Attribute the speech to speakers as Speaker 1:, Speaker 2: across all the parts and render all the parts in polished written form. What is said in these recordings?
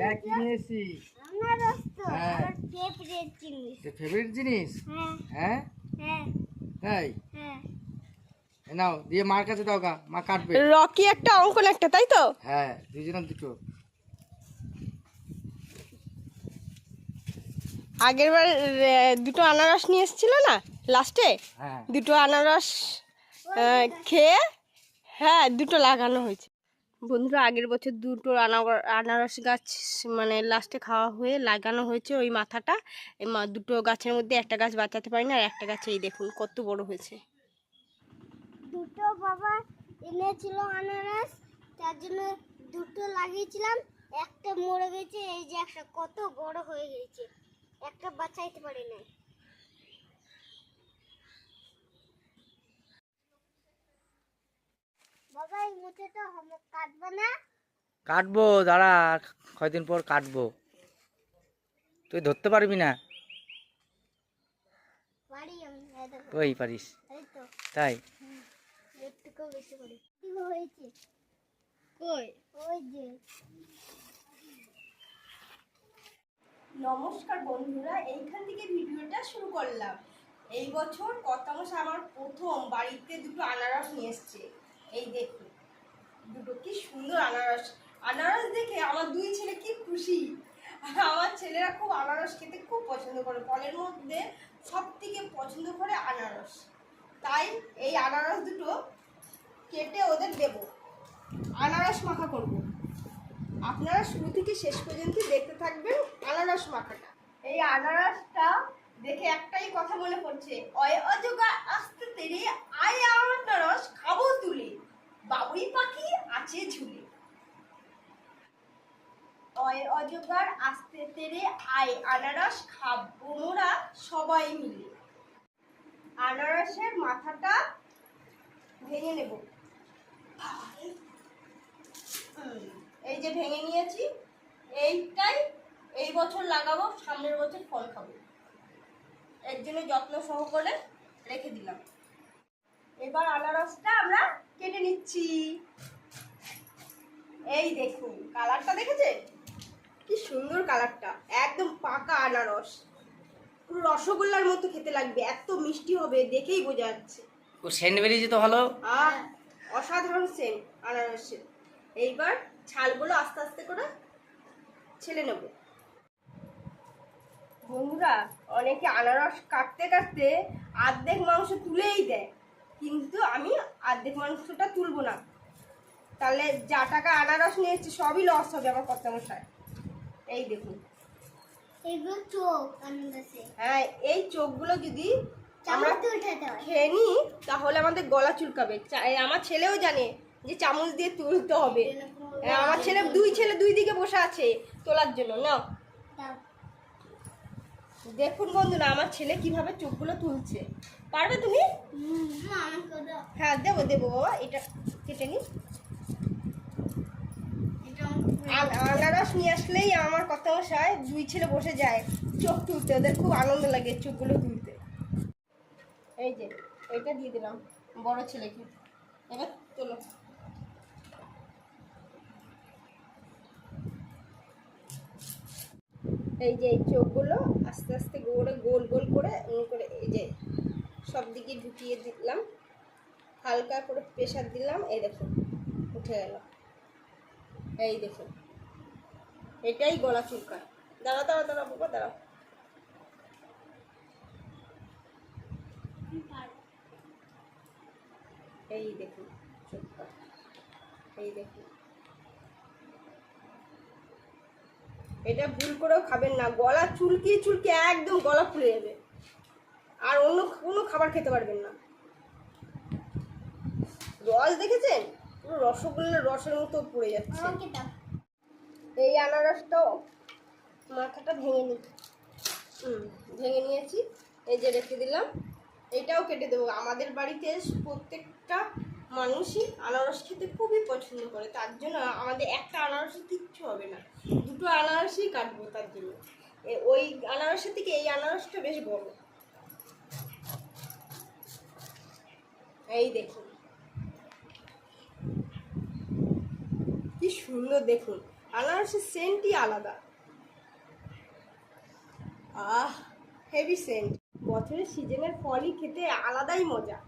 Speaker 1: দেখ কি নিয়েছি। ফেভারিট জিনিস। হ্যাঁ তাই নাও দিয়ে মার কাছে দাও গা, মা কাটবে।
Speaker 2: রকি একটা অঙ্কন একটা, তাই তো?
Speaker 1: হ্যাঁ দুজনের দুটো।
Speaker 2: আগের বার দুটো আনারস নিয়ে এসেছিল না লাস্টে,
Speaker 1: হ্যাঁ
Speaker 2: দুটো আনারস খেয়ে হ্যাঁ দুটো লাগানো হয়েছে বন্ধুরা। আগের বছর দুটো আনারস গাছ মানে লাস্টে খাওয়া হয়ে লাগানো হয়েছে ওই মাথাটা। এই দুটো গাছের মধ্যে একটা গাছ বাঁচাতে পারি না, আর একটা গাছে এই দেখুন কত বড় হয়েছে।
Speaker 3: দুটো বাবা এনেছিল আনারস, তার জন্য দুটো লাগিয়েছিলাম, একটা মরে গেছে। এই যে একটা কত বড় হয়ে গেছে, একটা বাঁচাইতে পারি না। বাবা এই মুচেটা কাটবে না?
Speaker 1: কাটবো, দাঁড়া কয়দিন পর কাটবো, তুই ধরতে পারবি না।
Speaker 3: পারি আমি, এই দেখো।
Speaker 1: তুই পারিস
Speaker 3: এই তো
Speaker 1: তাই?
Speaker 3: একটু বেশি করে কি হয়েছে? কই ওই যে।
Speaker 2: নমস্কার বন্ধুরা, এইখান থেকে ভিডিওটা শুরু করলাম। এই বছর কর্তামশাই আমার প্রথম বাড়িতে দুটো আনারস নিয়ে এসছে। এই দেখুন দুটো কি সুন্দর আনারস। আনারস দেখে আমার দুই ছেলে কি খুশি। আমার ছেলেরা খুব আনারস খেতে খুব পছন্দ করে, ফলের মধ্যে সব থেকে পছন্দ করে আনারস। তাই এই আনারস দুটো কেটে ওদের দেব, আনারস মাখা করব। আপনারা শুরু থেকে শেষ পর্যন্ত দেখতে থাকবেন আনারস মাখাটা। এই আনারসটা দেখে একটাই কথা মনে পড়ছে, অয় অজগা আসতে তেরে আয় আনারস খাবো তুলে, বাবুই পাখি আছে ঝুলে। অয় অজগার আসতে তেরে আয় আনারস খাবো মোরা সবাই মিলে। আনারসের মাথাটা ভেঙে নেব। এই যে ভেঙে নিয়েছি, এইটাই এই বছর লাগাবো, সামনের বছর ফল খাবো। এর জন্য যত্ন সহকারে রেখে দিলাম। এবার আনারসটা আমরা কেটে নিচ্ছি। এই দেখুন কালারটা দেখেছেন কি সুন্দর কালারটা, একদম পাকা আনারস, পুরো রসগোল্লার মতো খেতে লাগবে, এত মিষ্টি হবে দেখেই বোঝা যাচ্ছে।
Speaker 1: ও সেন্ট বেরিয়েছে তো ভালো।
Speaker 2: অসাধারণ সেন্ট আনারসের। এইবার ছালগুলো আস্তে আস্তে করে ছেলে নেব। বন্ধুরা অনেকে আনারস কাটতে কাটতে অর্ধেক মাংস তুলেই দেয়, কিন্তু আমি অর্ধেক মাংসটা তুলবো না, তাহলে যা টাকা আনারস নিয়েছি সবই লস হবে আমার কর্তামশাই। এই দেখুন
Speaker 3: এগুলো চোখ আনারসে।
Speaker 2: হ্যাঁ এই চোখগুলো যদি আমরা
Speaker 3: চামচ দিয়ে উঠাতে হয়।
Speaker 2: খেয়ে নিই তাহলে আমাদের গলা চুলকাবে। আমার ছেলেও জানে যে চামচ দিয়ে তুলতে হবে। আমার ছেলে দুই দিকে বসে আছে তোলার জন্য। নাও
Speaker 3: দাও।
Speaker 2: দেখুন বন্ধুরা আমার ছেলে কিভাবে চোখগুলো তুলছে, পারবে তুমি?
Speaker 3: আমাকে দাও।
Speaker 2: হ্যাঁ দেবো দেবো বাবা, এটা কেটে নি। আনারস নিয়ে আসলেই আমার কর্তামশাই দুই ছেলে বসে যায় চোখ তুলতে, ওদের খুব আনন্দ লাগে চোখগুলো তুলতে। এই যে এটা দিয়ে দিলাম বড় ছেলেকে, এবার তোলো। এই যে এই চোখগুলো আস্তে আস্তে করে গোল গোল করে করে এই যে সব দিকে ঢুকিয়ে দিলাম, হালকা করে প্রেশার দিলাম, এই দেখুন উঠে গেল। এই দেখুন এটাই গলা চুলকায়। দাঁড়া দাঁড়া দাঁড়া বাবা দাঁড়াও। এই দেখুন চুলকা, এই দেখুন। এটা ভুল করেও খাবেন না, গলা চুলকিয়ে চুলকিয়ে একদম গলা ফুলে যাবে, আর অন্য কোনো খাবার খেতে পারবেন না। রস দেখেছেন পুরো রসগোল্লার রসের মতো পড়ে যাচ্ছে।
Speaker 3: আমাকে দাও।
Speaker 2: এই আনারসটাও মাথাটা ভেঙে নিই। ভেঙে নিয়েছি, এই যে রেখে দিলাম। এটাও কেটে দেবো। আমাদের বাড়িতে প্রত্যেকটা মানুষই আনারস খেতে খুবই পছন্দ করে, তার জন্য আমাদের একটা আনারসে কিচ্ছু হবে না, দুটো আনারসই কাটবো। তার জন্য ওই আনারসের থেকে এই আনারসটা বেশ বড়। এই দেখুন কি সুন্দর, দেখুন আনারসের সেন্টই আলাদা। Heavy Saint. বছরের সিজনের ফলই খেতে আলাদাই মজা।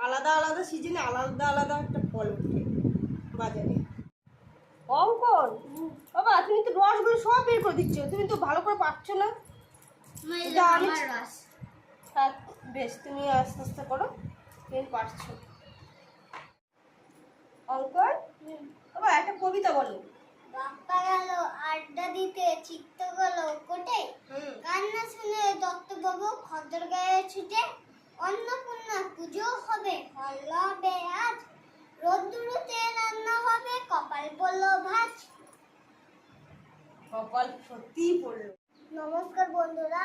Speaker 2: আলাদা আলাদা সিজনে আলাদা আলাদা একটা ফল ওঠে বাজারে। অঙ্কন বাবা, তুমি তো রসগুলো সব বের করে দিচ্ছ, তুমি তো ভালো করে পাচ্ছ না। হ্যাঁ বেশ, তুমি আস্তে আস্তে করো, তুমি পারছো। অঙ্কন বাবা একটা কবিতা বলো।
Speaker 3: বাপ্পা গেল আড্ডা দিতে, চিত্ত গেল কোটে, কান্না শুনে দত্তবাবু খদ্দের গায়ে ছুটে, অন্নপূর্ণা পুজো হবে, ফল হবে আজ, রোদ্দুরুতে রান্না হবে, কপাল বলল ভাজ।
Speaker 2: কপাল সত্যিই পড়লো।
Speaker 3: নমস্কার বন্ধুরা,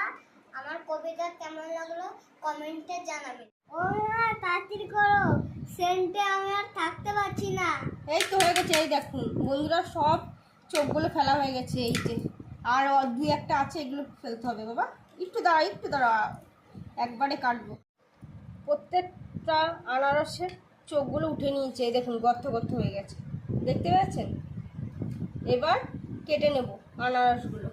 Speaker 3: আমার কবিতা কেমন লাগলো কমেন্টে জানাবেন। ও মা তাড়াতাড়ি করো, সেন্টে আমি আর থাকতে পারছি না।
Speaker 2: এই তো হয়ে গেছে, এই দেখুন বন্ধুরা সব চোখগুলো ফেলা হয়ে গেছে। এই যে আর দুই একটা আছে, এগুলো ফেলতে হবে। বাবা একটু দাঁড়া, একটু দাঁড়া, একবারে কাটবো। প্রত্যেকটা আনারসের চোখগুলো উঠে নিয়েছে, এই দেখুন গর্ত গর্ত হয়ে গেছে, দেখতে পাচ্ছেন। এবার কেটে নেব আনারসগুলো।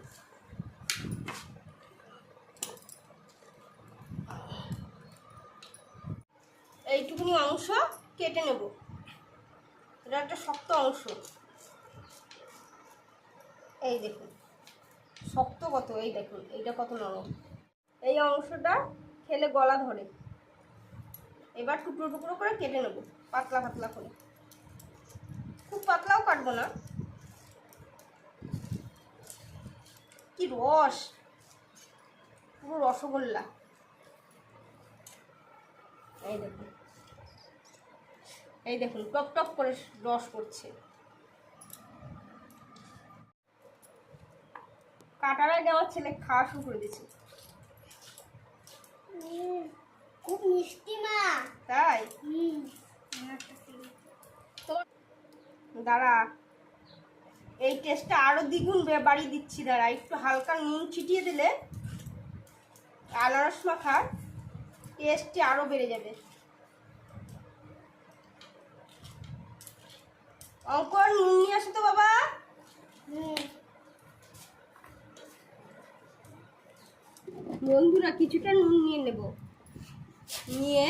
Speaker 2: এইটুকুনি অংশ কেটে নেব, এটা একটা শক্ত অংশ। এই দেখুন শক্ত কত, এই দেখুন এইটা কত নরম। এই অংশটা খেলে গলা ধরে। এবার টুকরো টুকরো করে কেটে নেব, পাতলা পাতলা করে, খুব পাতলাও কাটবো না। কি রস, পুরো রসগোল্লা। এই দেখুন, এই দেখুন টপ টপ করে রস করছে। কাটার আগে আমার ছেলে খাওয়া শুরু করে দিয়েছে।
Speaker 3: খুব মিষ্টি মা।
Speaker 2: তাই দাঁড়া, এই টেস্টটা আরো দ্বিগুণ বাড়িয়ে দিচ্ছি। দাঁড়া, একটু হালকা নুন ছিটিয়ে দিলে আনারস মাখার টেস্টটি আরো বেড়ে যাবে। অঙ্কন নুন নিয়ে আসো তো বাবা। বন্ধুরা কিছুটা নুন নিয়ে নেব, নিয়ে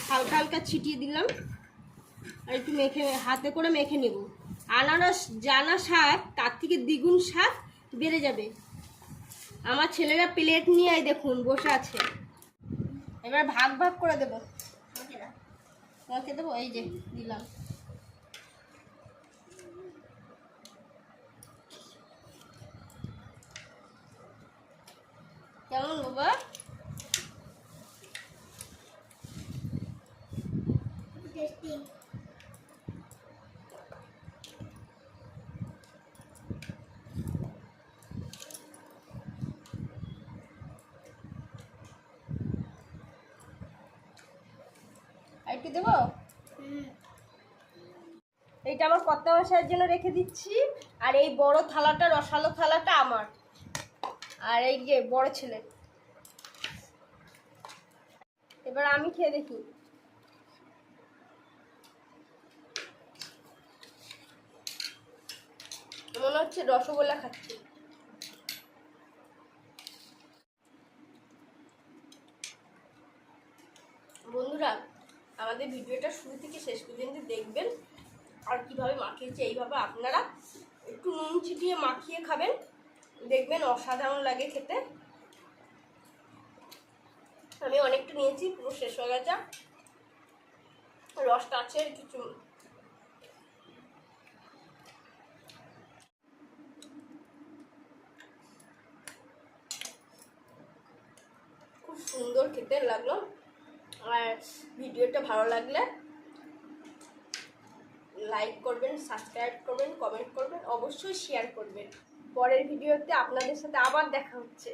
Speaker 2: হালকা হালকা ছিটিয়ে দিলাম, আর একটু মেখে হাতে করে মেখে নেব। আনারস জানা স্বাদ তার থেকে দ্বিগুণ স্বাদ বেড়ে যাবে। আমার ছেলেরা প্লেট নিয়ে দেখুন বসে আছে। এবার ভাগ ভাগ করে দেবো, তোমাকে দেবো। এই যে দিলাম। কেমন বাবা?
Speaker 3: টেস্টি।
Speaker 2: আর একটু দেবো। এইটা আমার কর্তা মশাইয়ের জন্য রেখে দিচ্ছি, আর এই বড় থালাটা, রসালো থালাটা আমার, আর এই যে বড় ছেলে। এবার আমি খেয়ে দেখি। মনে হচ্ছে রসগোল্লা খাচ্ছি। বন্ধুরা আমাদের ভিডিওটা শুরু থেকে শেষ পর্যন্ত দেখবেন, আর কিভাবে মাখিয়েছি এইভাবে আপনারা একটু নুন ছিটিয়ে মাখিয়ে খাবেন, দেখবেন অসাধারণ লাগে খেতে। আমি অনেকটা নিয়েছি, পুরো শেষ হয়ে গেছে, রসটা আছে কিছু। খুব সুন্দর খেতে লাগলো। আর ভিডিওটা ভালো লাগলে লাইক করবেন, সাবস্ক্রাইব করবেন, কমেন্ট করবেন, অবশ্যই শেয়ার করবেন। পরের ভিডিওতে আপনাদের সাথে আবার দেখা হচ্ছে।